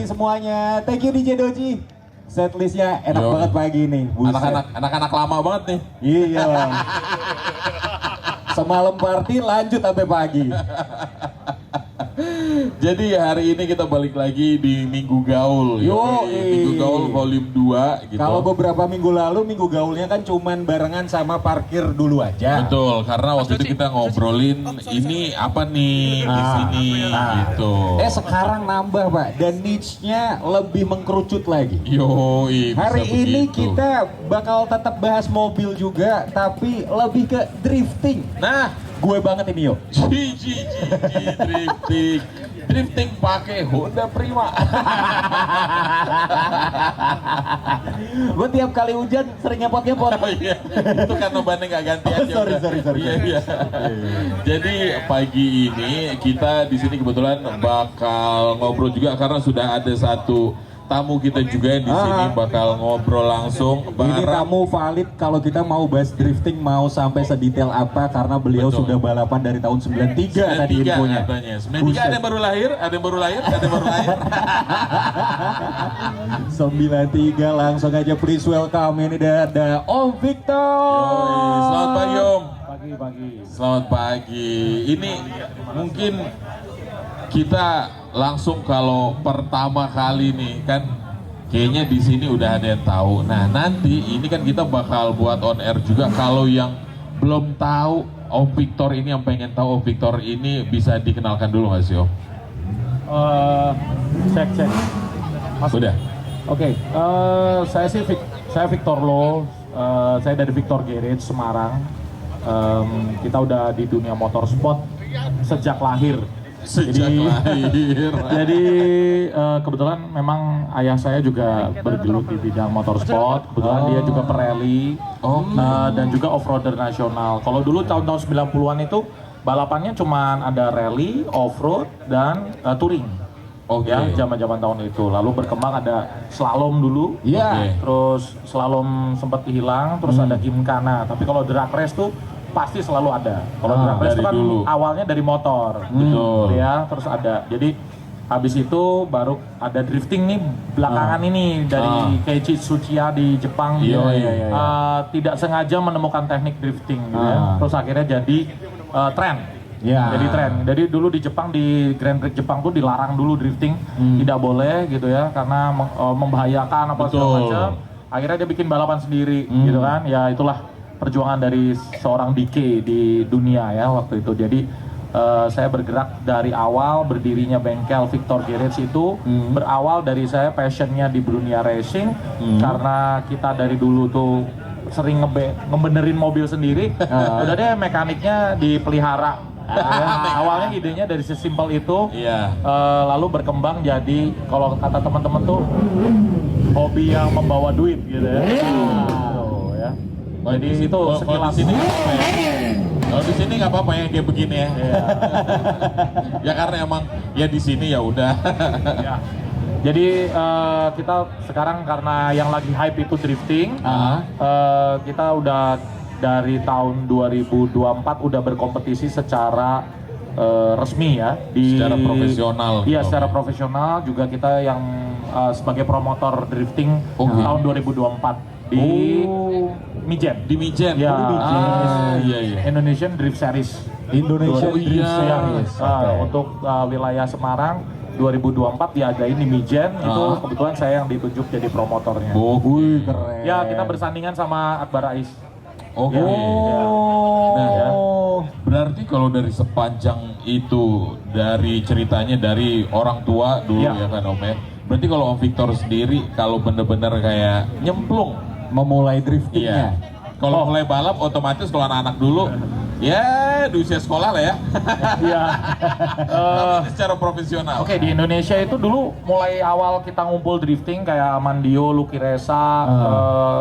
semuanya. Thank you DJ Doji. Setlistnya enak banget pagi ini. Anak-anak lama banget nih. Iya. Semalam party lanjut sampai pagi. Jadi hari ini kita balik lagi di Minggu Gaul. Minggu Gaul volume 2 gitu. Kalau beberapa minggu lalu Minggu Gaulnya kan cuman barengan sama parkir dulu aja. Betul, karena waktu itu kita ngobrolin ini apa nih di sini gitu. Sekarang nambah Pak, dan niche-nya lebih mengkerucut lagi. Hari ini kita bakal tetap bahas mobil juga, tapi lebih ke drifting. Nah, gue banget ini yo. Drifting pakai Honda Prima. Gue tiap kali hujan sering ngepot-ngepot. Oh, iya. Itu karena bannya nggak ganti aja. Sorry. Iya. Jadi pagi ini kita di sini kebetulan bakal ngobrol juga karena sudah ada satu tamu kita juga yang di sini bakal ngobrol langsung. Ini tamu valid kalau kita mau bahas drifting mau sampai sedetail apa karena beliau sudah balapan dari tahun 93 tadi infonya. 93 ada yang baru lahir. 93 langsung aja please welcome ini ada Om Victor. Selamat pagi Om. Pagi. Selamat pagi. Ini mungkin kita langsung kalau pertama kali nih kan kayaknya di sini udah ada yang tahu. Nah nanti ini kan kita bakal buat on air juga. Kalau yang belum tahu Om Victor ini, yang pengen tahu Om Victor ini bisa dikenalkan dulu nggak sih Om? Cek. Udah. Oke, saya Victor Lo. Saya dari Victor Garage Semarang. Kita udah di dunia motorsport sejak lahir. Jadi kebetulan memang ayah saya juga bergelut di bidang motorsport. Kebetulan dia juga perally dan juga off-roader nasional. Kalau dulu tahun-tahun 90-an itu balapannya cuma ada rally, off-road, dan touring. Ya, zaman-zaman tahun itu. Lalu berkembang ada slalom dulu. Terus slalom sempat hilang, terus ada gymkhana. Tapi kalau drag race tuh pasti selalu ada. Kalau drag race itu kan awalnya dari motor, ya, terus ada. Jadi habis itu baru ada drifting nih belakangan ini dari Keiichi Tsuchiya di Jepang. Tidak sengaja menemukan teknik drifting, gitu ya. Terus akhirnya jadi tren. Jadi tren. Jadi dulu di Jepang, di Grand Prix Jepang tuh dilarang dulu drifting, tidak boleh gitu ya, karena membahayakan apa segala macam. Akhirnya dia bikin balapan sendiri, gitu kan? Ya itulah perjuangan dari seorang DK di dunia ya waktu itu. Jadi saya bergerak dari awal berdirinya bengkel Victor Garage itu berawal dari saya passionnya di dunia racing karena kita dari dulu tuh sering ngebenerin mobil sendiri. Udah deh mekaniknya dipelihara. Awalnya idenya dari sesimpel itu, lalu berkembang jadi kalau kata teman-teman tuh hobi yang membawa duit gitu ya. Jadi itu sekilas. Kalau di sini nggak apa-apa yang kayak begini ya. Ya karena emang ya di sini ya udah. Jadi kita sekarang karena yang lagi hype itu drifting, kita udah dari tahun 2024 udah berkompetisi secara resmi ya secara profesional. Iya, secara profesional juga kita yang sebagai promotor drifting tahun 2024 di Mijen. Di Mijen. Indonesian Drift Series. Drift Series. Untuk wilayah Semarang 2024 diadain di Mijen. Itu kebetulan saya yang ditunjuk jadi promotornya. Keren. Ya, kita bersandingan sama Akbar Rais. Berarti kalau dari sepanjang itu, dari ceritanya dari orang tua dulu ya kan Om ya. Berarti kalau Om Victor sendiri kalau bener-bener kayak nyemplung memulai driftingnya. Kalau mulai balap otomatis kalau anak-anak dulu ya di usia sekolah lah ya. Tapi secara profesional. Oke, di Indonesia itu dulu mulai awal kita ngumpul drifting kayak Amandio, Lucky Reza,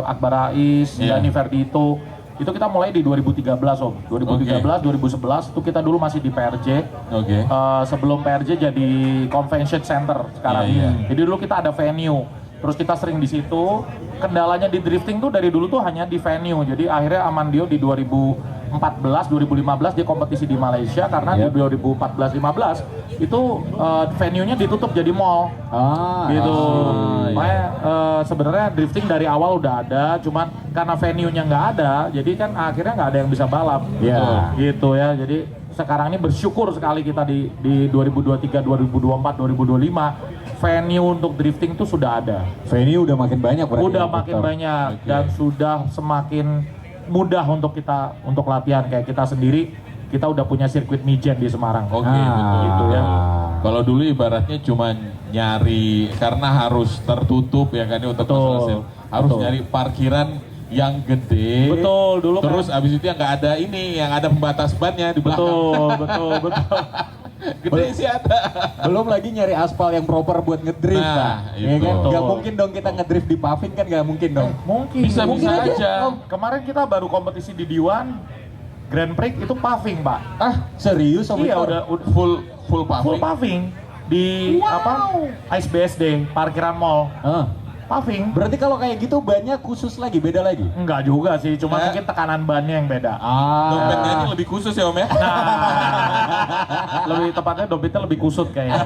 Akbar Rais, Dani Ferdito. Itu kita mulai di 2013 Om. 2013, 2011 itu kita dulu masih di PRJ. Sebelum PRJ jadi Convention Center sekarang. Jadi dulu kita ada venue. Terus kita sering di situ. Kendalanya di drifting tuh dari dulu tuh hanya di venue. Jadi akhirnya Amandio di 2014 2015 dia kompetisi di Malaysia karena di 2014-15 itu venue-nya ditutup jadi mall. Gitu. Makanya sebenarnya drifting dari awal udah ada, cuman karena venue-nya nggak ada, jadi kan akhirnya nggak ada yang bisa balap. Gitu ya. Jadi sekarang ini bersyukur sekali kita di 2023, 2024, 2025 venue untuk drifting itu sudah ada. Venue udah makin banyak berarti. Udah makin banyak dan sudah semakin mudah untuk kita untuk latihan. Kayak kita sendiri, kita udah punya sirkuit Mijen di Semarang. Betul. Gitu ya. Kalau dulu ibaratnya cuma nyari karena harus tertutup ya kan untuk masalah harus nyari parkiran yang gede. Betul, dulu terus abis itu yang nggak ada ini, yang ada pembatas bannya di belakang. Betul. Gede sih ada. Belum lagi nyari aspal yang proper buat ngedrift, Nah, Pak. Ya itu. kan? Gak mungkin dong kita ngedrift di paving kan, gak mungkin dong. Mungkin. Bisa aja. Kemarin kita baru kompetisi di Diwan Grand Prix itu paving, Pak. Serius Om Iya, Victor? udah Full paving. full paving di Ice BSD parkiran mall. Paving. Berarti kalau kayak gitu bannya khusus lagi, beda lagi? Enggak juga sih, cuma mungkin tekanan bannya yang beda. Dompetnya ini lebih khusus ya Om ya? Lebih tepatnya dompetnya lebih kusut kayaknya.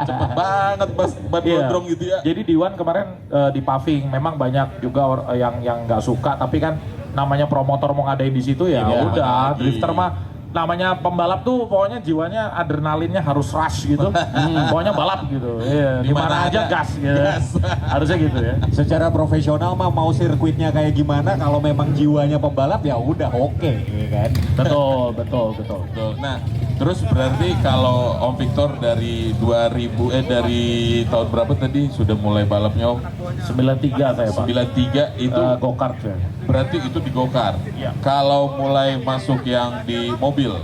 Cepet banget pas ban gondrong gitu ya. Jadi Diwan kemarin di paving memang banyak juga yang nggak suka, tapi kan namanya promotor mau ngadain di situ ya udah. Drifter mah namanya pembalap tuh pokoknya jiwanya adrenalinnya harus rush gitu. Pokoknya balap gitu. Iya, dimana aja gas gitu. Harusnya gitu ya. Secara profesional mah mau sirkuitnya kayak gimana, kalau memang jiwanya pembalap ya udah oke, ya kan? Betul. Nah, terus berarti kalau Om Victor dari dari tahun berapa tadi sudah mulai balapnya Om? 93 saya Pak. 93 itu Go-kart ya. berarti itu di go-kart. Iya. Kalau mulai masuk yang di mobil? 95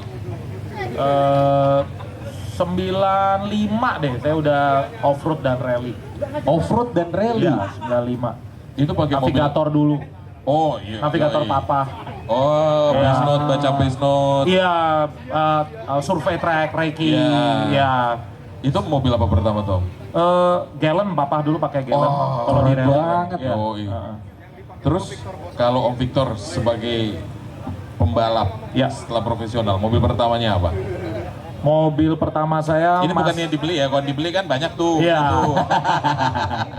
deh, saya udah off-road dan rally. Off-road dan rally? Iya, 95. Itu pakai mobil? Navigator dulu. Oh iya. Navigator papa. Oh, Ya. base note, baca base note. Iya, survei track, reiki. Iya. Itu mobil apa pertama Tom? Gallon, papa dulu pakai gallon. Kalau di keren rally. banget. Iya. Oh iya. Terus kalau Om Victor sebagai pembalap setelah profesional, mobil pertamanya apa? Mobil pertama saya Ini bukan yang dibeli ya, kalau dibeli kan banyak tuh. Iya. Tuh.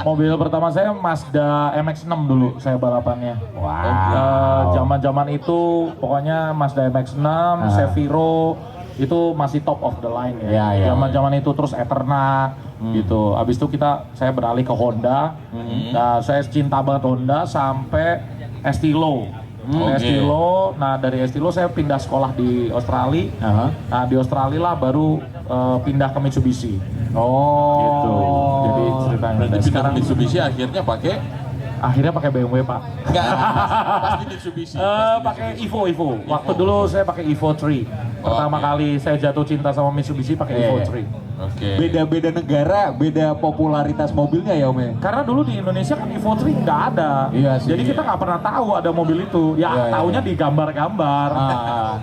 Mobil pertama saya Mazda MX-6 dulu saya balapannya. Zaman-zaman itu pokoknya Mazda MX-6, Seviro itu masih top of the line ya. Zaman-zaman itu terus Eterna gitu. Habis itu saya beralih ke Honda. Nah, saya cinta banget Honda sampai Estilo. Estilo, nah dari Estilo saya pindah sekolah di Australia. Nah di Australia lah baru pindah ke Mitsubishi. Gitu. Jadi ceritanya. Berarti pindah Sekarang ke Mitsubishi akhirnya pakai BMW Pak. Enggak, pasti Mitsubishi. Pakai Evo. Waktu dulu saya pakai Evo 3. Pertama kali saya jatuh cinta sama Mitsubishi pakai Evo 3. Oke. Beda-beda negara, beda popularitas mobilnya ya Om ya? Karena dulu di Indonesia kan Evo 3 nggak ada. Iya sih. Jadi kita nggak pernah tahu ada mobil itu. Taunya di gambar-gambar.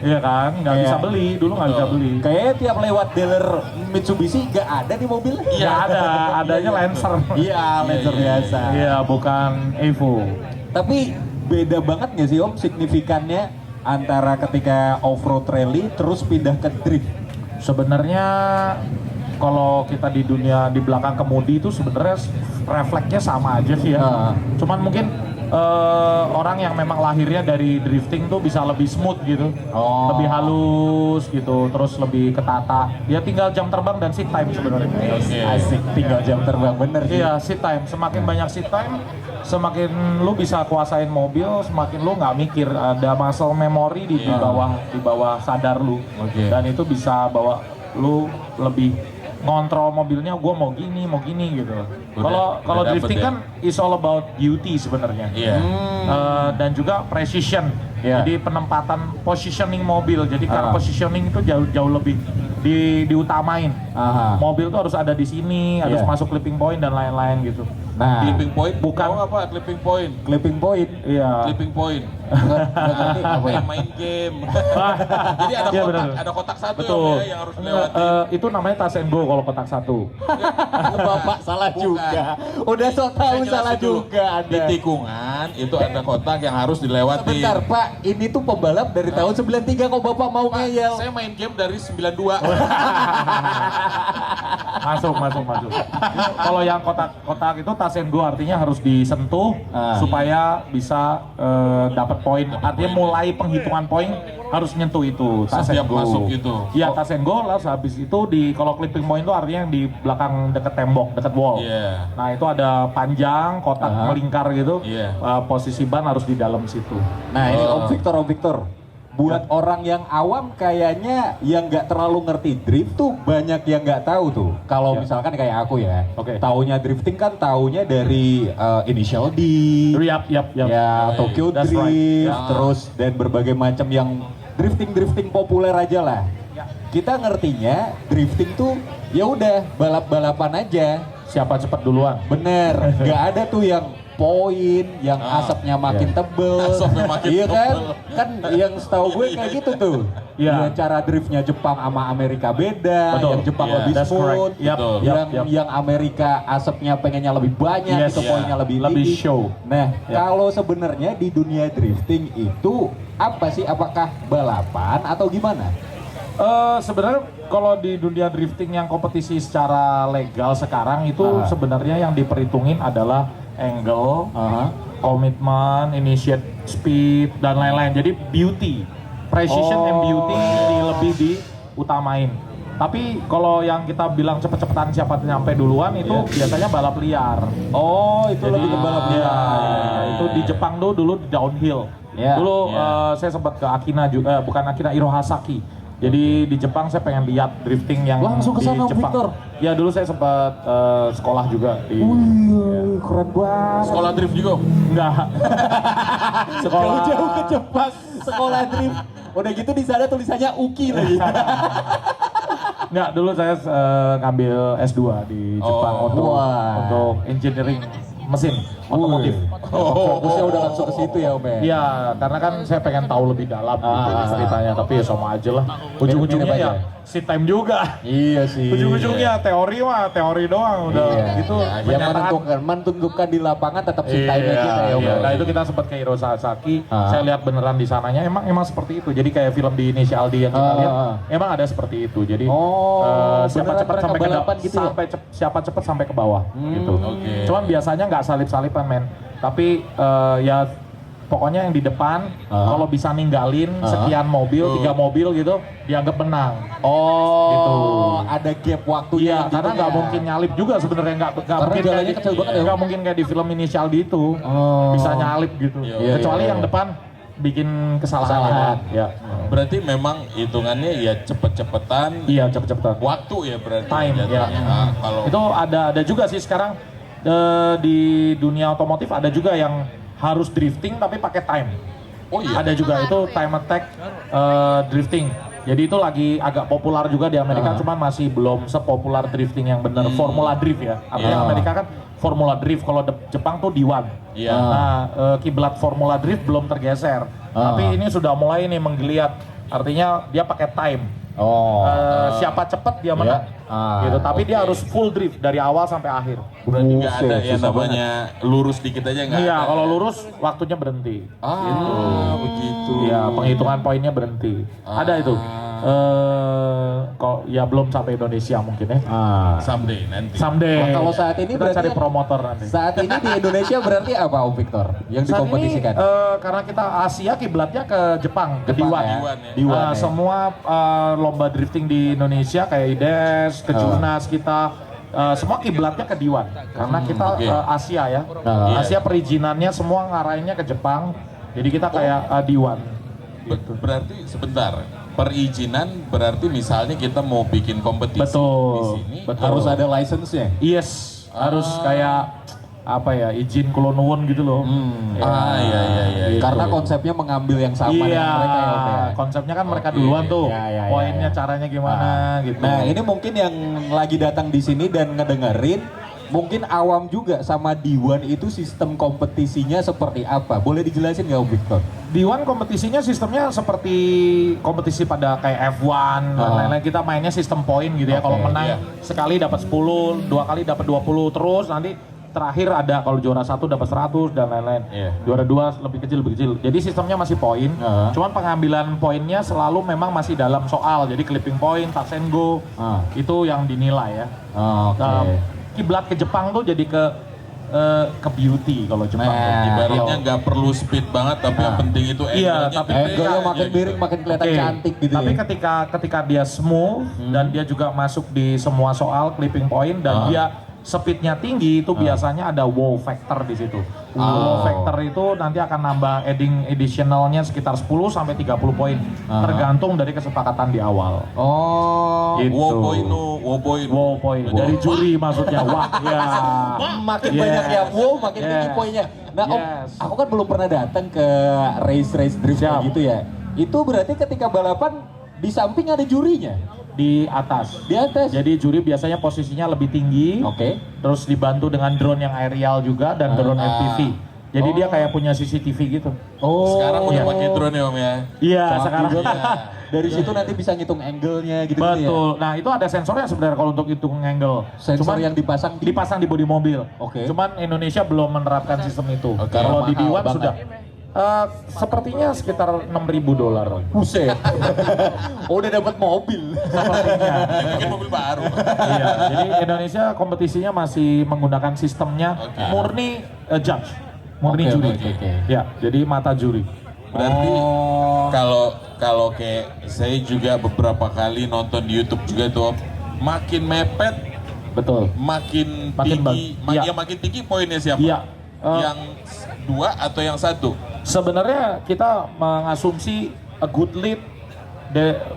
Iya kan, nggak bisa beli. Dulu nggak bisa beli. Kayaknya tiap lewat dealer Mitsubishi nggak ada di mobil. Nggak ada, adanya Lancer. Iya, Lancer biasa. Iya, bukan Evo. Tapi beda banget nggak sih Om signifikannya antara ketika off-road rally terus pindah ke drift? Sebenarnya kalau kita di dunia di belakang kemudi itu sebenarnya refleksnya sama aja sih ya. Cuman mungkin orang yang memang lahirnya dari drifting tuh bisa lebih smooth gitu, lebih halus gitu, terus lebih ketata. Ya tinggal jam terbang dan seat time sebenarnya. Asik, tinggal jam terbang bener sih. Iya, seat time. Semakin banyak seat time, semakin lu bisa kuasain mobil, semakin lu nggak mikir, ada muscle memory di bawah sadar lu. Dan itu bisa bawa lu lebih ngontrol mobilnya, gue mau gini gitu. Kalau drifting kan is all about beauty sebenarnya. Dan juga precision. Jadi penempatan positioning mobil. Jadi karena positioning itu jauh lebih diutamain. Mobil tuh harus ada di sini, harus masuk clipping point dan lain-lain gitu. Nah, clipping point bukan apa clipping point? Clipping point. Iya. Clipping point. Nggak ngerti apa ya? Main game. Jadi ada Iya, kotak, benar. ada kotak satu Betul. yang harus lewatin. Itu namanya touch and go kalau kotak satu. Bapak salah juga. Udah so tahu Saya salah jelasin dulu. juga Di Anda. tikungan depan itu ada kotak yang harus dilewati. Sebentar Pak, ini tuh pembalap dari tahun 93 kok Bapak mau ngeyel? Saya main game dari 92. Masuk. Kalau yang kotak itu touch and go artinya harus disentuh supaya bisa dapat poin. Artinya mulai penghitungan poin harus nyentuh itu. Touch Setiap and go. masuk itu. Iya, touch and go lah. Habis itu kalau clipping point itu artinya yang di belakang dekat tembok, dekat wall. Iya. Nah itu ada panjang kotak melingkar gitu. Iya. Posisi ban harus di dalam situ. Nah ini Om Victor, buat orang yang awam kayaknya yang nggak terlalu ngerti drift tuh banyak yang nggak tahu tuh. Kalau misalkan kayak aku ya, taunya drifting kan taunya dari Initial D, Yap. ya Tokyo That's Drift, right. terus dan berbagai macam yang drifting populer aja lah. Kita ngertinya drifting tuh ya udah balap-balapan aja. Siapa cepat duluan? Bener, nggak ada tuh yang poin, yang asapnya makin tebel. Asapnya makin iya kan? tebel. Kan yang setahu gue kayak gitu tuh. Iya. Ya, cara driftnya Jepang sama Amerika beda, Betul. yang Jepang Iya, lebih that's smooth, correct. Yap, yang Amerika asapnya pengennya lebih banyak, Yes. itu poinnya lebih Lebih tinggi. show. Nah, Yap. kalau sebenarnya di dunia drifting itu apa sih? Apakah balapan atau gimana? Sebenarnya kalau di dunia drifting yang kompetisi secara legal sekarang itu sebenarnya yang diperhitungin adalah angle, komitmen, initiate speed dan lain-lain. Jadi beauty, precision and beauty lebih diutamain. Tapi kalau yang kita bilang cepet-cepetan siapa nyampe duluan itu biasanya balap liar. Oh, itu lebih ke balap liar. Itu di Jepang dulu di downhill. Dulu saya sempat ke Akina juga, bukan Akina, Hirohasaki. Jadi di Jepang saya pengen lihat drifting yang langsung ke sana, di Jepang. Victor. Ya dulu saya sempat sekolah juga di. Wih, keren banget. Sekolah drift juga. Enggak. Sekolah. Jauh-jauh ke Jepang, sekolah drift. Udah gitu di sana tulisannya Uki lagi. Enggak, dulu saya ngambil S2 di Jepang untuk engineering mesin otomotif. Fokusnya udah langsung ke situ ya Om ya? Iya, karena kan saya pengen tahu lebih dalam gitu ceritanya, tapi ya sama aja lah. Ujung-ujungnya ya si time juga. Iya sih. Ujung-ujungnya teori doang udah gitu. Yang menentukan di lapangan tetap si time kita ya Om. Nah itu kita sempat ke Hirohasaki, saya lihat beneran di sananya emang seperti itu. Jadi kayak film di Initial D yang kita lihat, emang ada seperti itu. Jadi siapa cepat sampai ke depan gitu, siapa cepat sampai ke bawah gitu. Cuman biasanya nggak salip-salipan men, tapi ya pokoknya yang di depan kalau bisa ninggalin sekian mobil, 3 mobil gitu dianggap menang. Gitu. Ada gap waktunya. Iya, karena nggak mungkin nyalip juga sebenarnya, nggak mungkin jalannya kecil banget ya. nggak mungkin kayak di film Initial D itu bisa nyalip gitu. Kecuali yang depan bikin kesalahan. Ya. Berarti memang hitungannya ya cepet-cepetan. Iya, cepet-cepetan. Waktu ya berarti. Time ya. Kalau itu ada juga sih sekarang di dunia otomotif ada juga yang harus drifting tapi pakai time. Oh iya. Ada juga itu time attack drifting. Jadi itu lagi agak populer juga di Amerika, cuman masih belum sepopuler drifting yang benar Formula Drift ya. Artinya Amerika kan Formula Drift, kalau Jepang tuh D1. Nah, kiblat Formula Drift belum tergeser. Tapi ini sudah mulai nih menggeliat. Artinya dia pakai time. Siapa cepat dia menang. Gitu. Tapi dia harus full drift dari awal sampai akhir. berarti nggak ada yang namanya lurus dikit aja nggak ada. Iya, kalau lurus waktunya berhenti. Begitu. Iya, penghitungan poinnya berhenti. Ada itu. Kok ya belum sampai Indonesia mungkin ya. Someday nanti. Someday. Kalau saat ini kita berarti cari promotor nanti. Saat ini di Indonesia berarti apa Om Victor yang Saat dikompetisikan? ini karena kita Asia kiblatnya ke Jepang, ke Jepang D1. ya. D1 ya. Semua lomba drifting di Indonesia kayak IDES, Kejurnas kita semua kiblatnya ke D1 karena kita Asia ya. Asia perizinannya semua ngarahinnya ke Jepang. Jadi kita kayak D1. Gitu. Berarti sebentar. Perizinan berarti misalnya kita mau bikin kompetisi Betul. di sini Harus ada license-nya. Yes, harus kayak apa ya, izin kulonwon gitu loh. Iya. Karena konsepnya mengambil yang sama dengan mereka ya Om ya. Konsepnya kan mereka duluan tuh. Iya, Poinnya iya. caranya gimana gitu. Nah ini mungkin yang lagi datang di sini dan ngedengerin, mungkin awam juga sama D1 itu sistem kompetisinya seperti apa? Boleh dijelasin nggak Om Victor? D1 kompetisinya sistemnya seperti kompetisi pada kayak F1 dan lain-lain. Kita mainnya sistem poin gitu ya. Kalau menang sekali dapat 10, 2 kali dapat 20 terus nanti terakhir ada kalau juara 1 dapat 100 dan lain-lain. Juara 2 lebih kecil. Jadi sistemnya masih poin. Cuman pengambilan poinnya selalu memang masih dalam soal. Jadi clipping point, touch and go. Itu yang dinilai ya. Kiblat ke Jepang tuh jadi ke beauty kalau Jepang. Ibaratnya nggak perlu speed banget, tapi yang penting itu angle-nya tapi angle-nya makin gitu. miring, makin kelihatan cantik gitu. Tapi ya. ketika dia smooth dan dia juga masuk di semua soal clipping point dan dia speednya tinggi itu biasanya ada wow factor di situ. Wow factor itu nanti akan nambah additionalnya sekitar 10 sampai 30 poin tergantung dari kesepakatan di awal. Gitu. Wow point. Dari juri maksudnya. Wah, ya. Makin banyak yang wow, makin tinggi poinnya. Nah, Om, aku kan belum pernah datang ke race drift kayak gitu ya. Itu berarti ketika balapan di samping ada jurinya. Di atas. Jadi juri biasanya posisinya lebih tinggi. Terus dibantu dengan drone yang aerial juga dan drone FPV. Jadi dia kayak punya CCTV gitu. Sekarang udah pakai drone ya Om ya? Iya, sekarang. Dari situ nanti bisa ngitung angle-nya gitu. Betul. Nah, itu ada sensornya sebenarnya kalau untuk hitung angle. Sensor yang dipasang di bodi mobil. Cuman Indonesia belum menerapkan sistem itu. Kalau di Diwan sudah. Sepertinya sekitar $6.000. Buset. Udah dapat mobil. Sepertinya. Mungkin mobil baru. Iya, jadi Indonesia kompetisinya masih menggunakan sistemnya murni judge, murni juri. Ya, jadi mata juri. Berarti kalau kayak saya juga beberapa kali nonton di YouTube juga tuh, makin mepet, betul, makin tinggi, makin tinggi poinnya siapa? Iya. Yang 2 atau yang 1? Sebenarnya kita mengasumsi a good lead.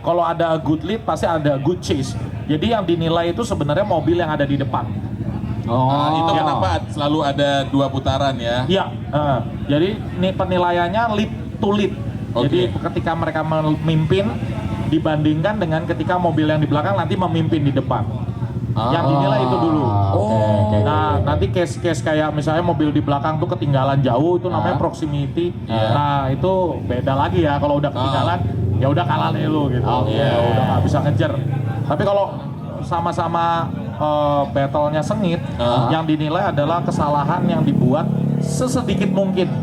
Kalau ada a good lead pasti ada good chase. Jadi yang dinilai itu sebenarnya mobil yang ada di depan. Itu kenapa selalu ada 2 putaran ya? Iya. Jadi ini penilaiannya lead to lead. Jadi ketika mereka memimpin dibandingkan dengan ketika mobil yang di belakang nanti memimpin di depan. Yang dinilai itu dulu. Nah, nanti case-case kayak misalnya mobil di belakang tuh ketinggalan jauh itu namanya proximity. Nah, itu beda lagi ya. Kalau udah ketinggalan, ya udah kalah deh lu gitu. Ya udah nggak bisa ngejar. Tapi kalau sama-sama battle-nya sengit, yang dinilai adalah kesalahan yang dibuat sesedikit mungkin.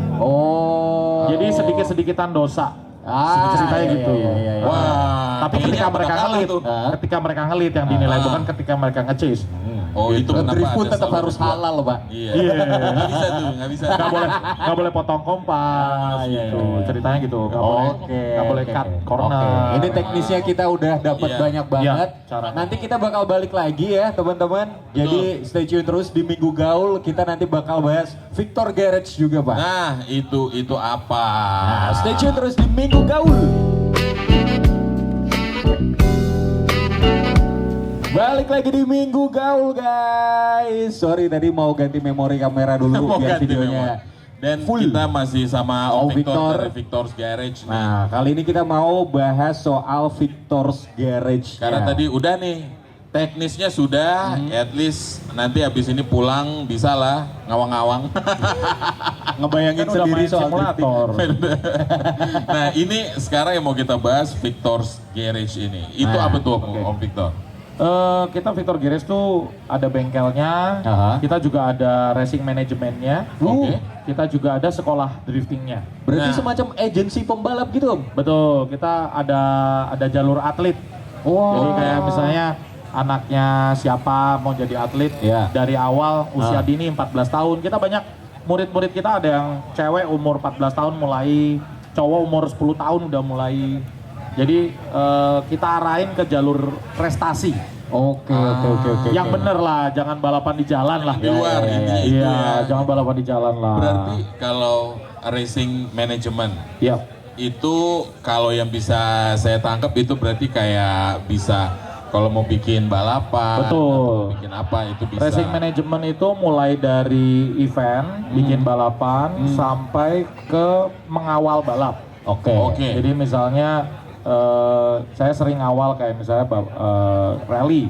Jadi sedikit-sedikitan dosa. Ceritanya gitu. Wah. Tapi ketika mereka ngelit yang dinilai bukan ketika mereka nge-chase. Itu kenapa Drift pun ada tetap salah harus 2. halal, Pak. Iya. Nggak bisa tuh, nggak bisa. Nggak boleh potong kompas. Gitu. Ceritanya gitu. Nggak boleh cut corner. Ini teknisnya kita udah dapat banyak banget. Nanti kita bakal balik lagi ya, teman-teman. Jadi stay tune terus di Minggu Gaul. Kita nanti bakal bahas Victor Garage juga, Pak. Nah, itu apa? Nah, stay tune terus di Minggu Gaul. Balik lagi di Minggu Gaul, guys. Sorry tadi mau ganti memori kamera dulu biar videonya. Dan full. kita masih sama Om Victor dari Victor's Garage. Nah, kali ini kita mau bahas soal Victor's Garage. Karena tadi udah nih, teknisnya sudah, at least nanti habis ini pulang bisa lah ngawang-ngawang. Ngebayangin Kan sendiri main soal simulator. Nah, ini sekarang yang mau kita bahas Victor's Garage ini. Itu apa tuh Om Victor? Kita Victor Garage tuh ada bengkelnya, kita juga ada racing manajemennya, kita juga ada sekolah driftingnya. Berarti semacam agensi pembalap gitu, Om? Betul, kita ada jalur atlet. Jadi kayak misalnya anaknya siapa mau jadi atlet dari awal usia dini 14 tahun. Kita banyak murid-murid kita ada yang cewek umur 14 tahun mulai, cowok umur 10 tahun udah mulai. Jadi kita arahin ke jalur prestasi. Oke. Yang bener lah, jangan balapan di jalan lah. Di luar, intinya itu ya. Jangan balapan di jalan lah. Berarti kalau racing management, itu kalau yang bisa saya tangkap itu berarti kayak bisa kalau mau bikin balapan, atau mau bikin apa itu bisa. Racing management itu mulai dari event, bikin balapan, sampai ke mengawal balap. Jadi misalnya saya sering awal kayak misalnya rally,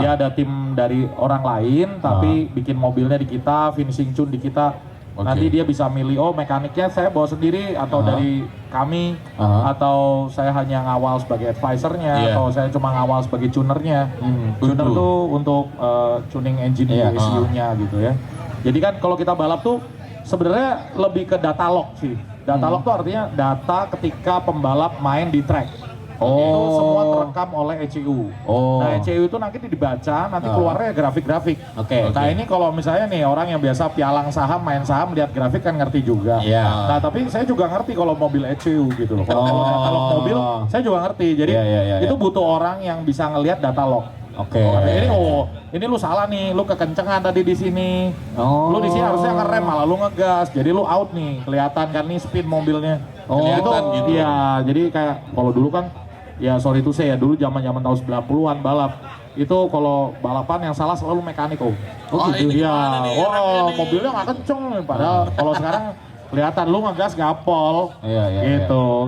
dia ada tim dari orang lain tapi bikin mobilnya di kita, finishing tune di kita. Nanti dia bisa milih, mekaniknya saya bawa sendiri atau dari kami, atau saya hanya ngawal sebagai advisernya, atau saya cuma ngawal sebagai tunernya. Tuner tuh untuk tuning engine ECU-nya gitu ya. Jadi kan kalau kita balap tuh sebenarnya lebih ke data log sih. Data log tuh artinya data ketika pembalap main di track. Itu semua terekam oleh ECU. Nah ECU itu nanti dibaca, nanti keluarnya grafik-grafik. Nah ini kalau misalnya nih orang yang biasa pialang saham, main saham, lihat grafik kan ngerti juga. Nah tapi saya juga ngerti kalau mobil ECU gitu loh. Kalau mobil saya juga ngerti. Jadi itu butuh orang yang bisa ngelihat data log. Ini lu salah nih, lu kekencengan tadi di sini. Lu di sini harusnya ngerem malah lu ngegas. Jadi lu out nih, kelihatan kan nih speed mobilnya. Kelihatan gitu. Iya, jadi kayak kalau dulu kan ya sorry to say ya, dulu zaman-zaman tahun 90-an balap. Itu kalau balapan yang salah selalu mekanik gitu. Iya. Mobilnya nggak kenceng padahal kalau sekarang kelihatan lu ngegas gaspol.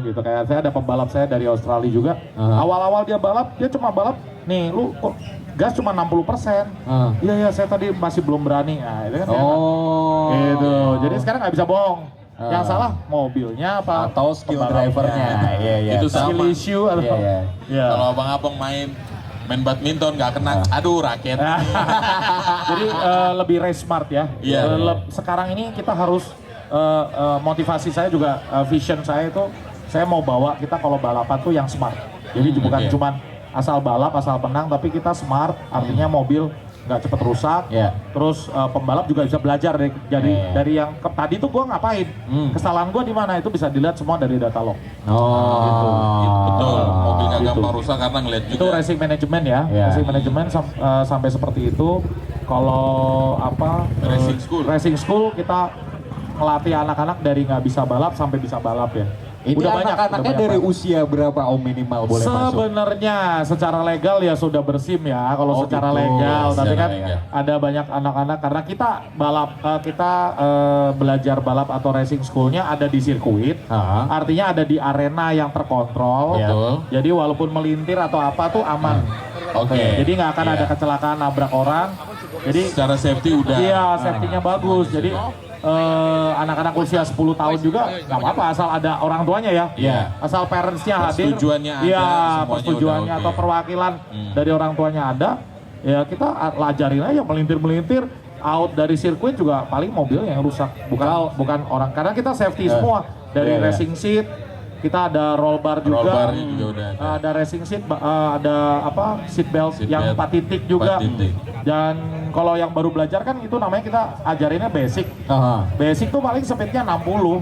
Gitu kayak saya ada pembalap saya dari Australia juga. Awal-awal dia balap, dia cuma balap nih lu kok gas cuma 60%. Iya saya tadi masih belum berani. Nah, itu kan gitu. Jadi sekarang nggak bisa bohong. Yang salah mobilnya apa atau skill drivernya. Itu skill sama. issue atau Kalau abang-abang main badminton nggak kena, aduh raket. Jadi lebih race smart ya. Sekarang ini kita harus motivasi saya juga, vision saya itu saya mau bawa kita kalau balapan tuh yang smart. Jadi bukan cuman asal balap, asal menang, tapi kita smart, artinya mobil nggak cepet rusak. Terus pembalap juga bisa belajar dari yang tadi tuh gua ngapain, kesalahan gua di mana, itu bisa dilihat semua dari data log. Gitu. Betul, mobil nggak gampang rusak karena ngeliat juga. Itu racing management ya, racing management sampai seperti itu. Kalau racing school kita ngelatih anak-anak dari nggak bisa balap sampai bisa balap ya. Ini anak-anaknya dari usia berapa Om minimal boleh masuk? Sebenarnya secara legal ya sudah bersim ya kalau secara legal, tapi kan ada banyak anak-anak karena kita belajar balap atau racing schoolnya ada di sirkuit, artinya ada di arena yang terkontrol. Jadi walaupun melintir atau apa tuh aman. Jadi nggak akan ada kecelakaan nabrak orang. Jadi secara safety udah. Iya, safety-nya bagus. Jadi anak-anak usia 10 tahun juga nggak apa-apa asal ada orang tuanya ya. Asal parents-nya hadir. Persetujuannya ada, persetujuannya atau perwakilan dari orang tuanya ada. Ya kita lajarin aja melintir-melintir, out dari sirkuit juga paling mobil yang rusak, bukan orang. Karena kita safety semua dari racing seat. Kita ada roll bar juga. Roll bar juga udah ada racing seat, ada seat belt yang 4 titik juga. 4 titik. Dan kalau yang baru belajar kan itu namanya kita ajarinnya basic. Basic tuh paling speednya 60.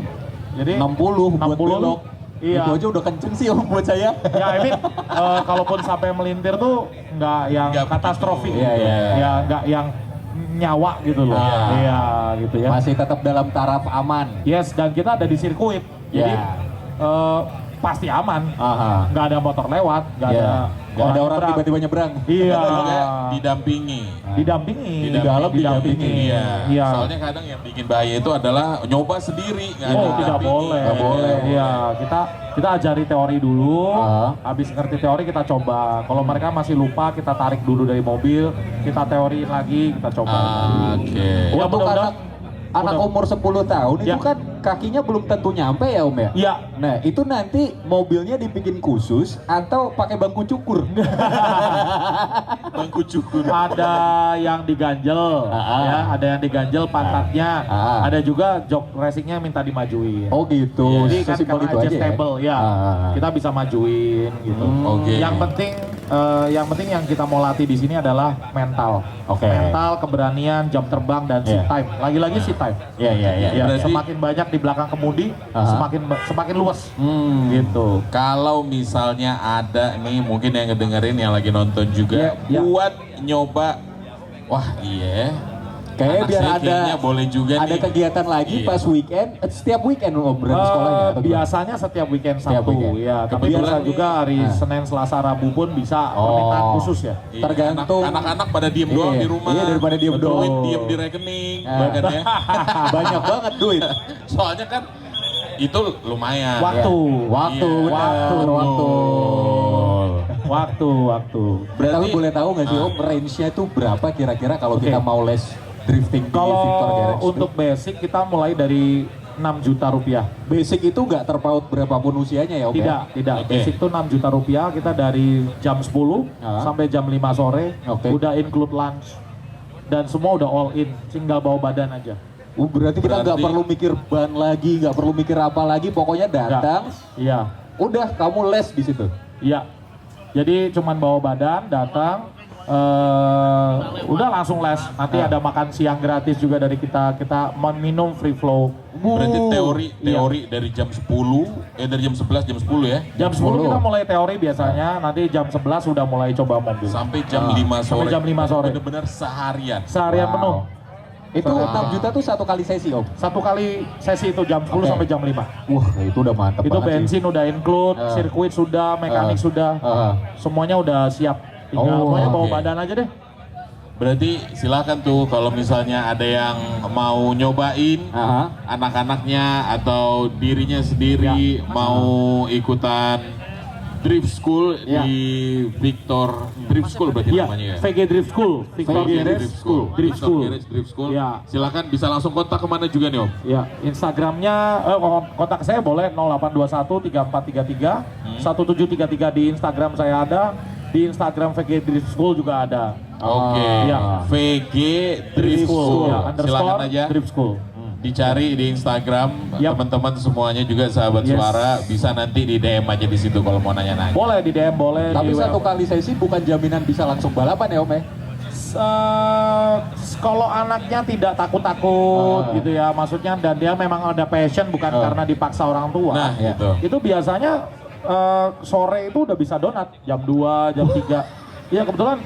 Jadi 60 buat belok. Iya. Itu aja udah kenceng sih Om buat saya. Ya ini kalaupun sampai melintir tuh nggak yang katastrofik. Ya nggak yang nyawa gitu loh. Iya gitu ya. Masih tetap dalam taraf aman. Yes, dan kita ada di sirkuit. Jadi pasti aman. Nggak ada motor lewat, nggak ada orang tiba-tiba nyebrang. Iya. Didampingi. Di dalam didampingi. Iya. Soalnya kadang yang bikin bahaya itu adalah nyoba sendiri. Tidak boleh. Iya, kita ajari teori dulu. Habis ngerti teori kita coba. Kalau mereka masih lupa, kita tarik dulu dari mobil, kita teoriin lagi, kita coba. Ya, untuk anak umur 10 tahun itu kan kakinya belum tentu nyampe ya Om ya? Iya. Nah itu nanti mobilnya dibikin khusus atau pakai bangku cukur? Bangku cukur. Ada yang diganjel, ya, ada yang diganjel pantatnya, ada juga jok racingnya minta dimajuin. Oh gitu. Jadi kan karena adjustable ya, kita bisa majuin gitu. Yang penting yang kita mau latih di sini adalah mental. Mental, keberanian, jam terbang dan seat time. Lagi-lagi seat time. Iya. Semakin banyak di belakang kemudi, semakin luas. Gitu. Kalau misalnya ada nih mungkin yang ngedengerin yang lagi nonton juga buat nyoba, wah kayaknya biar kayaknya boleh juga ada nih. Kegiatan lagi pas weekend, setiap weekend Om berarti sekolahnya? Biasanya setiap weekend Sabtu ya, tapi biasa juga hari Senin, Selasa, Rabu pun bisa permintaan khusus ya. Tergantung. Anak-anak pada diem doang di rumah. Iya, daripada diem doang. Duit diem di rekening, bahkan ya. Banyak banget duit. Soalnya kan itu lumayan. Waktu. Berarti boleh tahu nggak sih Om range-nya itu berapa kira-kira kalau kita mau les drifting di Victor Garage? Kalau untuk basic kita mulai dari 6 juta rupiah. Basic itu nggak terpaut berapapun usianya ya Om? Tidak. Basic itu 6 juta rupiah, kita dari jam 10 sampai jam 5 sore, udah include lunch. dan semua udah all in, tinggal bawa badan aja. Berarti kita nggak perlu mikir ban lagi, nggak perlu mikir apa lagi, pokoknya datang. Iya. Udah kamu les di situ. Iya. Jadi cuman bawa badan, datang, udah langsung les. Nanti ada makan siang gratis juga dari kita minum free flow. Berarti teori dari jam 10, dari jam 11, jam 10 ya? Jam 10 kita mulai teori biasanya, nanti jam 11 udah mulai coba mobil. Sampai jam 5 sore. Sampai jam 5 sore. Bener-bener seharian. Seharian penuh. Itu 6 juta tuh satu kali sesi Om? Satu kali sesi itu jam 10 sampai jam 5. Wah itu udah mantap itu banget bensin sih. udah include, sirkuit sudah, mekanik sudah, semuanya udah siap. Tinggal pokoknya bawa badan aja deh. Berarti silakan tuh kalau misalnya ada yang mau nyobain anak-anaknya atau dirinya sendiri mau ikutan Drift School di Victor Drift School berarti namanya ya? VG Drift School, Victor Garage Drift School. Drift School. Ya. Silakan bisa langsung kontak kemana juga nih Om? Ya, Instagramnya, kontak saya boleh 0821 3433 1733 di Instagram saya ada, di Instagram VG Drift School juga ada. Oke, Ya. VG Drift School. Ya, Silakan aja. Drift School. Dicari di Instagram, Yap. teman-teman semuanya juga sahabat suara bisa nanti di DM aja di situ kalau mau nanya-nanya. Boleh di DM, boleh. Tapi di satu WA. kali sesi bukan jaminan bisa langsung balapan ya Om ya? Kalau anaknya tidak takut-takut gitu ya, maksudnya dan dia memang ada passion bukan karena dipaksa orang tua. Nah, gitu. Itu biasanya sore itu udah bisa donat jam 2, jam 3. Iya kebetulan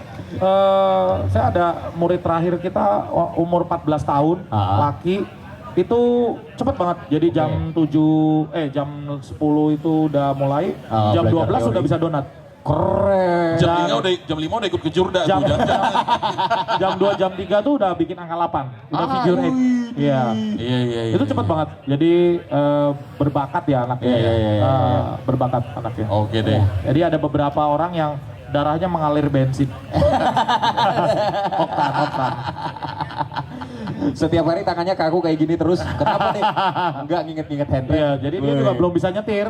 saya ada murid terakhir kita umur 14 tahun, laki. Itu cepet banget, jadi jam 10 itu udah mulai, jam 12 udah bisa donat. Keren. Jam 5 udah ikut ke Jurda Jam, tuh. jam 2, jam 3 tuh udah bikin angka 8, udah figure 8. Iya. Iya. Itu cepet banget, jadi berbakat ya anaknya. Berbakat anaknya. Oke deh. Jadi ada beberapa orang yang darahnya mengalir bensin. Oktan. Setiap hari tangannya kaku kayak gini terus. Kenapa nih? Enggak nginget-nginget handbrake. Iya, jadi dia juga belum bisa nyetir.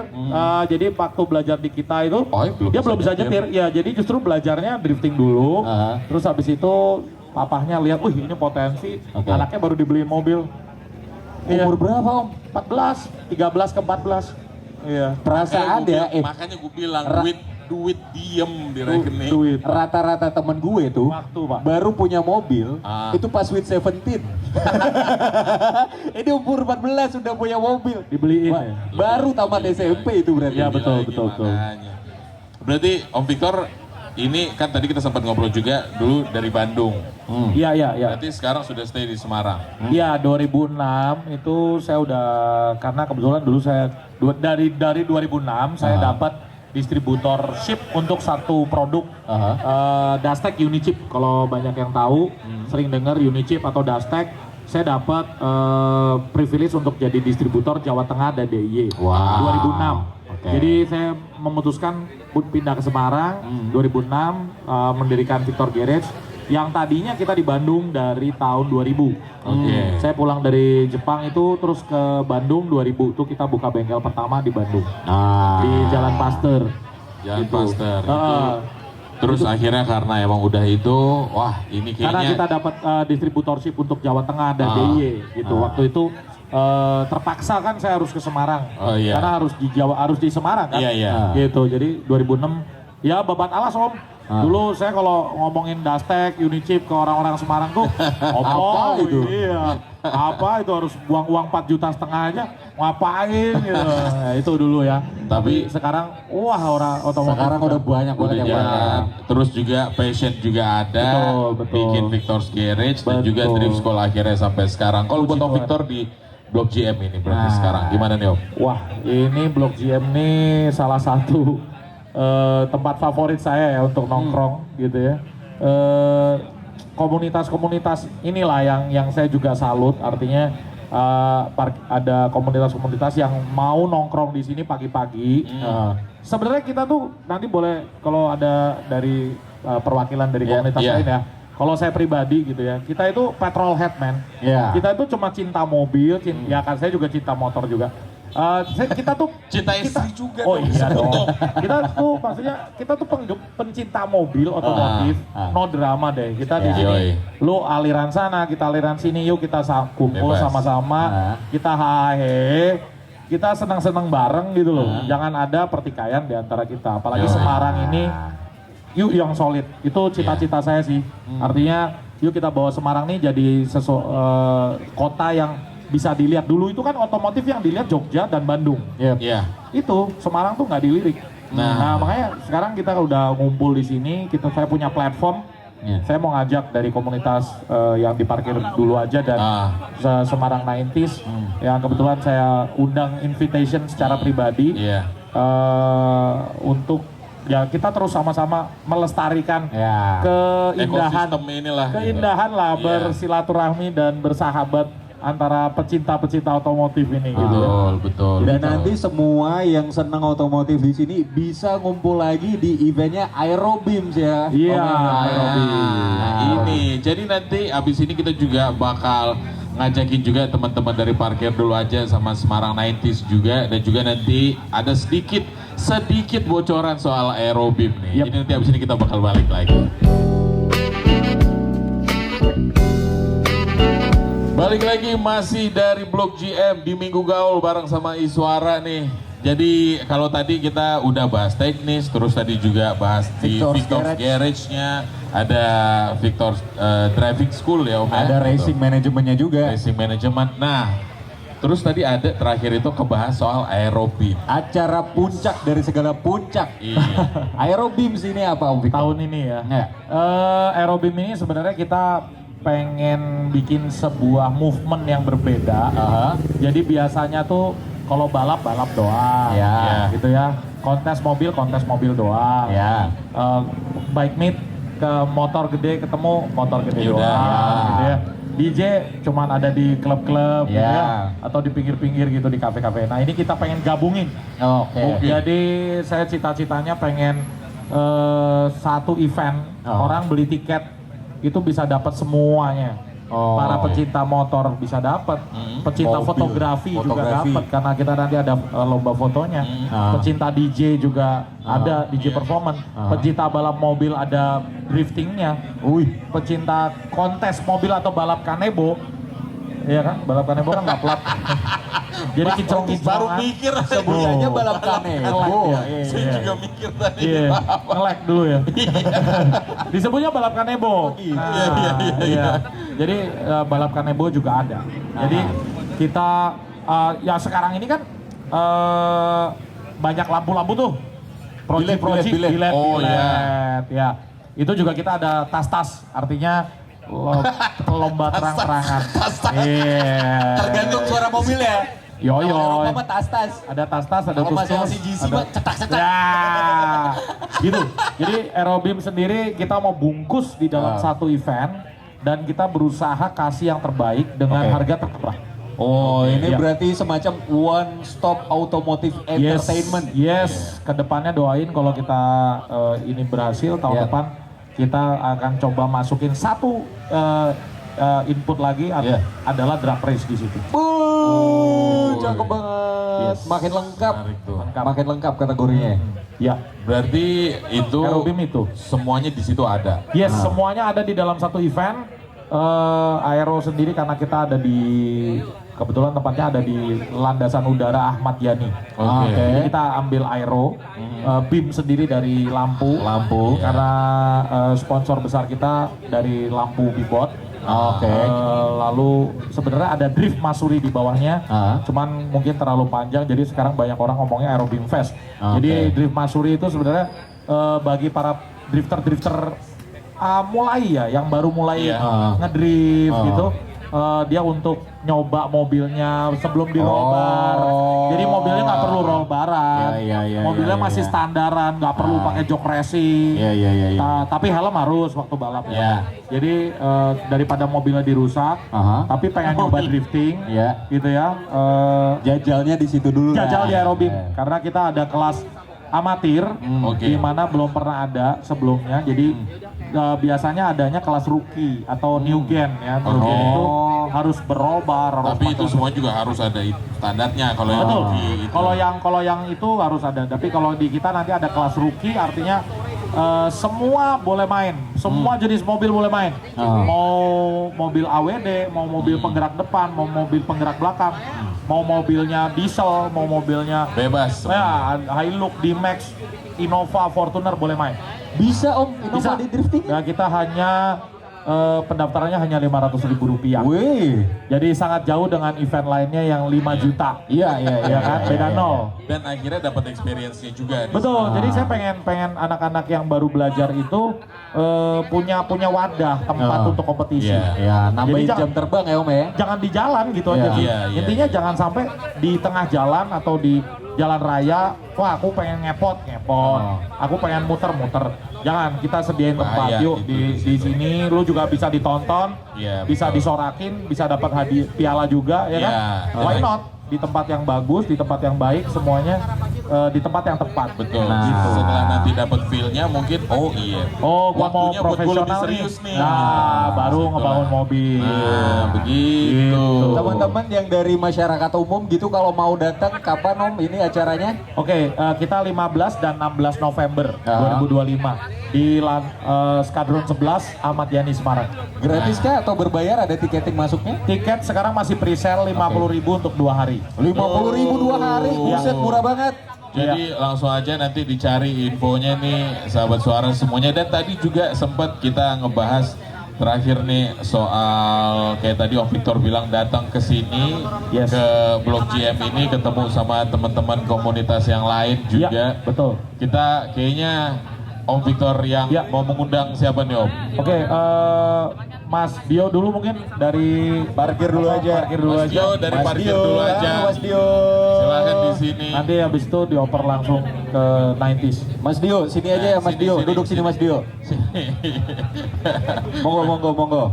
Jadi waktu belajar di kita itu, dia belum bisa nyetir. Ya, jadi justru belajarnya drifting dulu. Terus habis itu papahnya lihat, wih ini potensi. Anaknya baru dibeliin mobil. Umur berapa Om? 14, 13 ke 14. Iya. Perasaan ya, Makanya gue bilang duit diem di rekening. Duit. Rata-rata temen gue tuh Waktu, Pak. baru punya mobil itu pas sweet 17. Ini umur 14 sudah punya mobil. Dibeliin ya. Baru tamat SMP itu berarti. Iya, betul. Makanya. Berarti Om Victor ini kan tadi kita sempat ngobrol juga dulu dari Bandung. Iya. Berarti sekarang sudah stay di Semarang. Iya, 2006 itu saya udah, karena kebetulan dulu saya dari 2006 saya dapat distributorship untuk satu produk Dastek Unichip. Kalau banyak yang tahu, sering dengar Unichip atau Dastek, saya dapat privilege untuk jadi distributor Jawa Tengah dan DIY 2006. Jadi saya memutuskan pindah ke Semarang 2006, mendirikan Victor Garage yang tadinya kita di Bandung dari tahun 2000. Saya pulang dari Jepang itu terus ke Bandung 2000 itu kita buka bengkel pertama di Bandung. Di Jalan Pasteur. Jalan Pasteur. Terus akhirnya karena emang udah itu, wah ini kayaknya Karena kita dapat distributorship untuk Jawa Tengah dan DIY gitu. Waktu itu terpaksa kan saya harus ke Semarang. Karena harus di Jawa, harus di Semarang kan. Gitu. Jadi 2006 ya babat alas Om. Dulu saya kalau ngomongin Dastek, Unichip ke orang-orang Semarang tuh, apa itu? Iya, apa itu harus buang uang 4,5 juta aja, ngapain gitu. Nah, itu dulu ya. Tapi sekarang, wah orang otomotif. Sekarang udah banyak banget yang jalan. Terus juga passion juga ada, Betul. bikin Victor's Garage dan juga Drift School akhirnya sampai sekarang. Kalau buat Om Victor di Blok GM ini berarti sekarang gimana nih Om? Wah, ini Blok GM nih salah satu tempat favorit saya ya untuk nongkrong gitu ya. Komunitas-komunitas inilah yang saya juga salut, artinya ada komunitas-komunitas yang mau nongkrong di sini pagi-pagi. Sebenarnya kita tuh nanti boleh kalau ada dari perwakilan dari komunitas lain ya. Kalau saya pribadi gitu ya, kita itu petrol head man. Kita itu cuma cinta mobil, ya kan saya juga cinta motor juga. Kita tuh Cinta istri juga. oh dong, iya dong. sebetulnya. Kita tuh maksudnya kita tuh pencinta mobil otomotif, no drama deh. Kita di Ya. sini, Yoi. lu aliran sana, kita aliran sini, yuk kita kumpul Bebas. sama-sama, kita hahe, kita senang-senang bareng gitu loh. Jangan ada pertikaian di antara kita. Apalagi Yoi. Semarang ini, yuk yang solid. Itu cita-cita saya sih. Artinya, yuk kita bawa Semarang nih jadi kota yang bisa dilihat. Dulu itu kan otomotif yang dilihat Jogja dan Bandung. Iya. Itu Semarang tuh nggak dilirik. Nah, makanya sekarang kita udah ngumpul di sini. Saya punya platform. Saya mau ngajak dari komunitas yang diparkir dulu aja dan Semarang 90s yang kebetulan saya undang invitation secara pribadi Iya. untuk ya kita terus sama-sama melestarikan Ya. keindahan Ekosistem inilah. keindahan lah Iya. bersilaturahmi dan bersahabat antara pecinta-pecinta otomotif ini gitu. Betul. Dan nanti semua yang senang otomotif di sini bisa ngumpul lagi di eventnya Aerobeams ya. Iya, Aerobeams. Nah, ini. Jadi nanti abis ini kita juga bakal ngajakin juga teman-teman dari parkir dulu aja sama Semarang 90s juga, dan juga nanti ada sedikit bocoran soal Aerobeam nih. Jadi nanti abis ini kita bakal balik lagi. Balik lagi masih dari Blok GM di Minggu Gaul bareng sama Iswara nih. Jadi kalau tadi kita udah bahas teknis, terus tadi juga bahas di Victor's Garage-nya, ada Victor's Driving School ya Om. Ada racing manajemennya juga. Racing Management. Nah, terus tadi ada terakhir itu kebahas soal Aerobeam. Acara puncak dari segala puncak. Iya. Aerobeams ini apa Om Victor? Tahun ini ya. Ya. Aerobeam ini sebenarnya kita pengen bikin sebuah movement yang berbeda. Jadi biasanya tuh kalau balap doang, Ya. gitu ya. Kontes mobil doang. Ya. Bike meet ke motor gede ketemu motor gede Udah. doang, gitu ya. DJ cuman ada di klub-klub, gitu Ya. ya, atau di pinggir-pinggir gitu di kafe-kafe. Nah ini kita pengen gabungin. Oke. Jadi saya cita-citanya pengen satu event orang beli tiket itu bisa dapat semuanya. Para pecinta motor bisa dapat, pecinta Mobil. fotografi juga Fotografi. dapat karena kita nanti ada lomba fotonya. Pecinta DJ juga ada DJ performance. Pecinta balap mobil ada driftingnya. Pecinta kontes mobil atau balap kanebo, iya kan? Balap kanebo kan nggak plat. Jadi kinclong-kinclongan. Baru mikir Sebutannya balap kanebo. Saya juga mikir tadi. Iya, nge-lag dulu ya. Disebutnya balap kanebo. Iya. Jadi balap kanebo juga ada. Jadi kita ya sekarang ini kan banyak lampu-lampu tuh. Proji-proji, Bilet. bilet, Oh, ya. Itu juga kita ada tas-tas, artinya lomba terang-terangan. Iya. Tergantung suara mobil ya. Yoyo. Kalau Eropa mah tas-tas. Ada tas-tas, ada Kalau masih tus-tus, LCGC ada- mah cetak-cetak. Ya, gitu. Jadi Aerobeam sendiri kita mau bungkus di dalam satu event dan kita berusaha kasih yang terbaik dengan Oke. harga termurah. Oh, ini Iya. berarti semacam one stop automotive entertainment. Yes. Kedepannya doain kalau kita ini berhasil tahun Iya. depan kita akan coba masukin satu input lagi Iya. adalah drag race di situ. Cakep banget. Yes. Makin lengkap. Menarik tuh. Makin lengkap kategorinya. Ya, Berarti itu Aerobeam itu. semuanya di situ ada. Yes, semuanya ada di dalam satu event. Aero sendiri karena kita ada di kebetulan tempatnya ada di landasan udara Ahmad Yani. Oke. Jadi kita ambil aero, BIM sendiri dari lampu. Karena sponsor besar kita dari lampu Bibot. Lalu sebenarnya ada Drift Masuri di bawahnya. Cuman mungkin terlalu panjang jadi sekarang banyak orang ngomongnya Aerobeam Fest. Jadi Drift Masuri itu sebenarnya bagi para drifter mulai ya, yang baru mulai ngedrift gitu. Dia untuk nyoba mobilnya sebelum dirollbar. Jadi mobilnya nggak perlu roll baran. Mobilnya masih standaran, nggak perlu pakai jok racing. Tapi helm harus waktu balap ya. Jadi daripada mobilnya dirusak, tapi pengen nyoba drifting, gitu ya. Jajalnya di situ dulu. Jajal lah. di Aerobeam karena kita ada kelas amatir, Oke. di mana belum pernah ada sebelumnya. Jadi biasanya adanya kelas rookie atau new gen ya. New gen itu harus berrobar, harus Tapi itu pakai- semua juga harus ada standarnya kalau yang Betul. rookie itu. Kalau yang itu harus ada. Tapi kalau di kita nanti ada kelas rookie, artinya semua boleh main. Semua jenis mobil boleh main. Mau mobil AWD, mau mobil penggerak depan, mau mobil penggerak belakang, mau mobilnya diesel, mau mobilnya Bebas. ya Hilux, D-Max, Innova, Fortuner boleh main. Bisa Om, Innova di drifting? Nah, kita hanya pendaftarannya hanya Rp500.000. Wih. Jadi sangat jauh dengan event lainnya yang 5 juta. Iya, Ya kan, beda nol. Dan akhirnya dapat experience-nya juga. Betul. Jadi saya pengen anak-anak yang baru belajar itu punya wadah tempat untuk kompetisi. Iya. Ya, nambahin Jadi jam terbang ya Om ya. Jangan di jalan gitu Iya. aja sih. Iya, iya. Intinya jangan sampai di tengah jalan atau di jalan raya, wah aku pengen ngepot. Aku pengen muter. Jangan, kita sediain tempat. Bahaya Yuk itu di sini lu juga bisa ditonton, Iya, bisa betul. disorakin, bisa dapat hadiah piala juga ya kan? Iya. Why not? Di tempat yang bagus, di tempat yang baik, semuanya di tempat yang tepat. Betul. Nah. Setelah nanti dapat feel-nya mungkin Oh, gua mau waktunya buat gua lebih profesional serius nih. Nah, baru Gitu ngebangun lah. mobil. Nah, begitu. Gitu. Teman-teman yang dari masyarakat umum gitu kalau mau datang kapan Om ini acaranya? Oke, kita 15 dan 16 November Ah. 2025 di Skadron 11 Ahmad Yani Semarang. Gratis kah atau berbayar ada tiketing masuknya? Tiket sekarang masih pre-sale 50.000 untuk 2 hari. 50.000 2 hari, buset murah banget. Jadi langsung aja nanti dicari infonya nih sahabat suara semuanya. Dan tadi juga sempat kita ngebahas terakhir nih soal kayak tadi Om Victor bilang datang ke sini Yes. ke Blok GM ini ketemu sama teman-teman komunitas yang lain juga. Iya, betul. Kita kayaknya Om Victor yang Ya. mau mengundang siapa nih Om? Oke, Mas Dio dulu mungkin dari Parkir dulu aja. Parkir dulu Mas aja. Dio dari Mas parkir Dio, dulu aja. Mas Dio. Silakan di sini. Nanti habis itu dioper langsung ke 90s. Mas Dio, sini aja ya Mas Sini, Dio. sini, Duduk sini sini. Mas Dio. Monggo.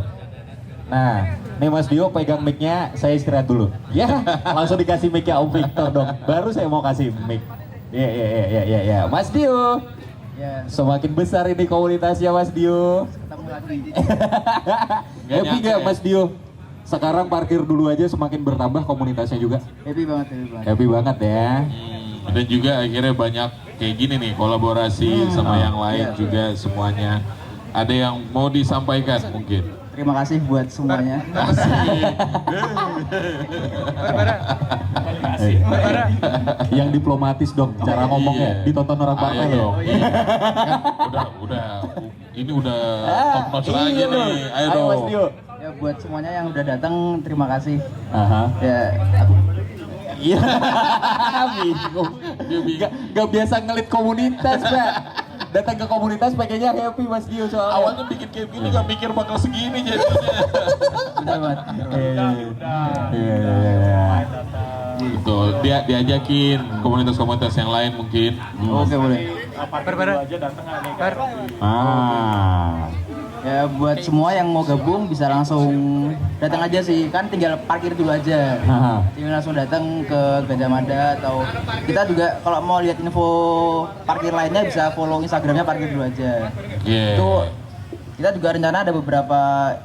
Nah, nih Mas Dio pegang mic-nya, saya istirahat dulu. Ya, langsung dikasih mic-nya Om Victor dong. Baru saya mau kasih mic. Ya. Mas Dio. Ya, Semakin besar ini komunitasnya Mas Dio. ketemu lagi. Happy nyangka gak ya. Mas Dio? Sekarang parkir dulu aja semakin bertambah komunitasnya juga. Happy banget. Happy banget ya. Dan juga akhirnya banyak kayak gini nih kolaborasi sama yang lain Iya. juga semuanya. Ada yang mau disampaikan mungkin? Terima kasih buat semuanya. Yang diplomatis dong cara ngomongnya. Iya. Ditonton orang Ayo partai loh. dong. Iya. Kan ini udah top notch lagi Iya dong. nih. Ayo Mas dong. Dio. Ya buat semuanya yang udah datang terima kasih. Aha. Ya, Iya. Bingung. Gak biasa ngelit komunitas, Pak. Datang ke komunitas pakainya happy Mas Dio soalnya. Awalnya bikin kayak gini gak mikir bakal segini jadinya. udah banget. Iya. Betul. Diajakin komunitas-komunitas yang lain mungkin. Oke, boleh. aja datang nih. Ah. Ya buat semua yang mau gabung bisa langsung datang aja sih. Kan tinggal parkir dulu aja. Aha. Tinggal langsung datang ke Gajah Mada atau kita juga kalau mau lihat info parkir lainnya bisa follow Instagramnya parkir dulu aja. Iya. Itu kita juga rencana ada beberapa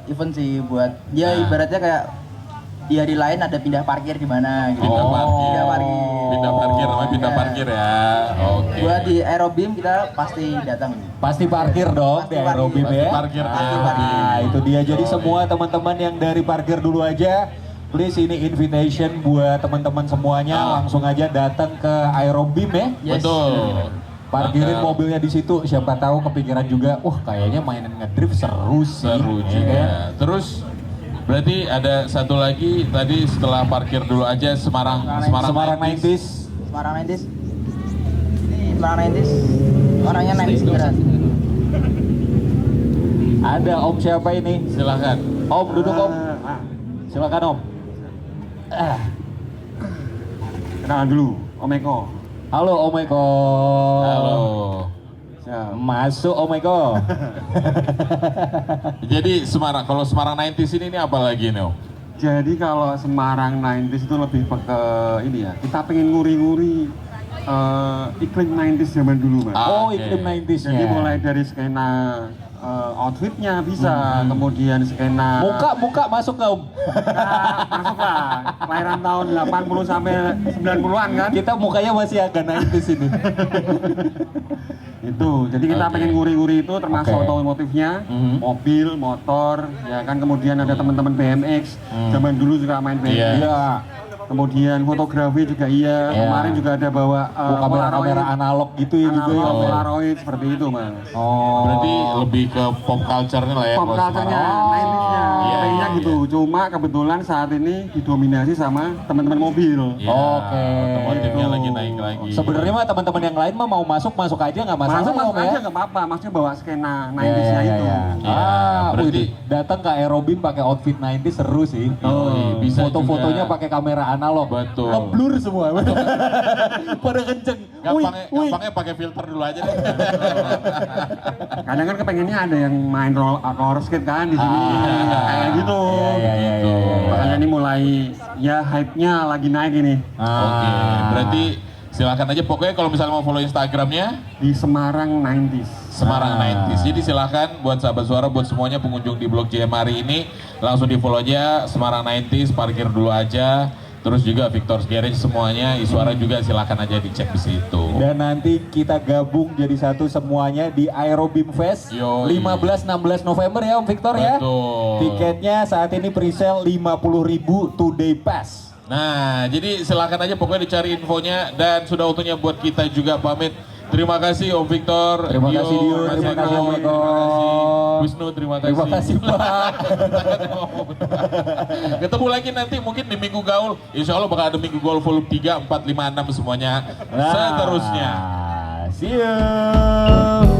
event sih buat ya Nah. ibaratnya kayak di hari lain ada pindah parkir di mana gitu. Pindah parkir. Pindah parkir. Pindah parkir namanya pindah Ya. parkir ya. Oke. Buat di Aerobim kita pasti datang. Pasti parkir dong Pasti di parkir. Aerobim Pasti ya. parkir, pasti Ah, parkir. itu dia. Jadi semua teman-teman yang dari parkir dulu aja, please ini invitation buat teman-teman semuanya langsung aja datang ke Aerobim ya. Yes. Betul. Parkirin Maka mobilnya di situ. Siapa tahu kepikiran juga, wah kayaknya mainan ngedrift seru sih. seru ya juga. kan? Terus berarti ada satu lagi tadi setelah parkir dulu aja Semarang Semarang 90s. 90s. Semarang 90s. Ini Semarang 90s. Orangnya 90s beneran. Ada Om siapa ini? Silahkan. Om duduk Om. Silakan Om. Kenalan dulu, Om Eko. Halo Om Eko. Halo. Masuk Om Eko. Jadi kalau Semarang 90s ini apa lagi nih Om? Jadi kalau Semarang 90s itu lebih ke ini ya, kita pengen nguri-nguri iklim 90s zaman dulu Mas. Ah, Oh, oke. iklim 90s-nya. Jadi mulai dari skena outfitnya bisa, kemudian skena Muka masuk nggak Om? masuk lah, kelahiran tahun 80 sampai 90-an kan. Kita mukanya masih agak 90s ini. Itu, jadi kita Oke. pengen nguri-nguri itu termasuk Oke. otomotifnya, Mhm. mobil, motor, ya kan kemudian ada teman-teman BMX, zaman dulu juga main BMX. Iya. Iya. Kemudian fotografi juga iya. Iya. Kemarin juga ada bawa Kamera-kamera analog gitu ya juga ya. analog, Om, ya? Polaroid seperti itu Mas. Oh. Berarti lebih ke pop culture-nya lah ya. Pop Bos. culture-nya, Oh. 90s-nya, Iya, kayaknya iya, gitu. Cuma kebetulan saat ini didominasi sama teman-teman mobil. Iya, Oke. otomotifnya Gitu. lagi naik lagi. Sebenarnya mah teman-teman yang lain mah mau masuk aja nggak masalah. Masuk ya, Om, aja ya? nggak apa-apa, maksudnya bawa skena Ya, 90s-nya ya, itu. ya. Ya, berarti- wih, datang ke Aerobim pakai outfit 90 seru sih. Oh, bisa Foto-fotonya juga. pakai kamera analog. Betul. Ngeblur semua. Pada kenceng. Gampangnya pakai filter dulu aja deh. Kadang kan kepengennya ada yang main roller skate kan di sini, kayak gitu. Iya, iya, iya, iya. Makanya ini mulai ya hype-nya lagi naik ini Oke, berarti silakan aja pokoknya kalau misalnya mau follow Instagramnya di Semarang 90s. Semarang 90s. Jadi silakan buat sahabat suara, buat semuanya pengunjung di Blok JM hari ini langsung di follow aja Semarang 90s, parkir dulu aja. Terus juga Victor's Garage semuanya, Iswara juga silakan aja dicek di situ. Dan nanti kita gabung jadi satu semuanya di Aerobim Fest Yoi. 15-16 November ya Om Victor ya. Betul. Tiketnya saat ini pre-sale 50.000 2-day pass. Nah, jadi silakan aja pokoknya dicari infonya dan sudah waktunya buat kita juga pamit. Terima kasih Om Victor. Terima kasih, Dio. Terima kasih, Om Victor. Terima kasih Wisnu, terima kasih. Terima kasih Pak. Ketemu lagi nanti mungkin di Minggu Gaul. Insya Allah bakal ada Minggu Gaul volume 3, 4, 5, 6 semuanya. Seterusnya. See you.